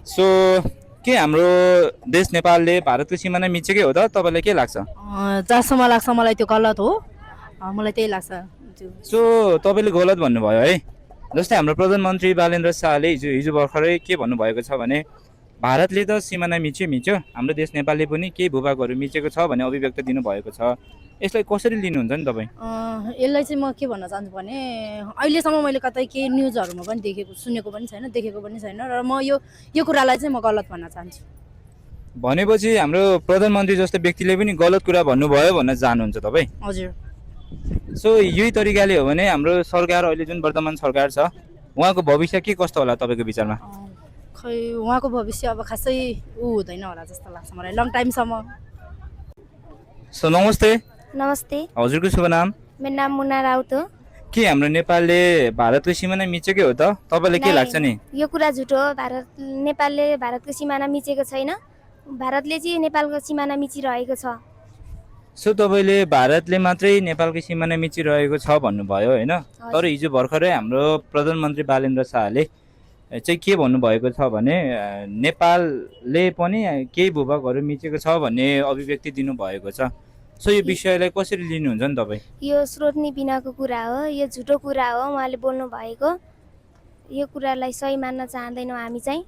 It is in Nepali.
सो के हाम्रो देश नेपालले भारतको सिमाना मिचेकै हो त तपाईँलाई के लाग्छ? जहाँसम्म लाग्छ मलाई त्यो गलत हो। मलाई त्यही लाग्छ त्यो। सो तपाईँले गलत भन्नुभयो है। जस्तै हाम्रो प्रधानमन्त्री बालेन्द्र शाहले हिजो हिजो भर्खरै के भन्नुभएको छ भने भारतले त सिमाना मिच्यो हाम्रो देश नेपालले पनि केही भूभागहरू मिचेको छ भन्ने अभिव्यक्ति दिनुभएको छ। यसलाई कसरी लिनुहुन्छ नि तपाईँ? यसलाई चाहिँ म के भन्न चाहन्छु भने अहिलेसम्म मैले कतै केही न्युजहरूमा पनि देखेको सुनेको पनि छैन, देखेको पनि छैन र म यो कुरालाई चाहिँ म गलत भन्न चाहन्छु। भनेपछि हाम्रो प्रधानमन्त्री जस्तो व्यक्तिले पनि गलत कुरा भन्नुभयो भन्न चाहनुहुन्छ तपाईँ? हजुर। सो यही तरिकाले हो भने हाम्रो सरकार अहिले जुन वर्तमान सरकार छ उहाँको भविष्य के कस्तो होला तपाईँको विचारमा? खै उहाँको भविष्य अब खासै हुँदैन होला जस्तो लाग्छ मलाई लङ टाइमसम्म। सो नमस्ते। नमस्ते, हजुरको शुभ नाम? मेरो नाम मुना राउत हो। के हाम्रो नेपालले भारतको सिमाना मिचेकै हो त तपाईँलाई के लाग्छ नि? यो कुरा झुटो हो। नेपालले भारतको सिमाना मिचेको छैन। भारतले चाहिँ नेपालको सिमाना मिचिरहेको छ। सो तपाईँले भारतले मात्रै नेपालको सिमाना मिचिरहेको छ भन्नुभयो होइन, तर हिजो भर्खरै हाम्रो प्रधानमन्त्री बालेन्द्र शाहले चाहिँ के भन्नुभएको छ भने नेपालले पनि केही भूभागहरू मिचेको छ भन्ने अभिव्यक्ति दिनुभएको छ। सो यो विषयलाई कसरी लिनुहुन्छ नि तपाईँ? यो स्रोतनी बिनाको कुरा हो, यो झुटो कुरा हो उहाँले बोल्नु भएको। यो कुरालाई सही मान्न चाहँदैनौँ हामी चाहिँ।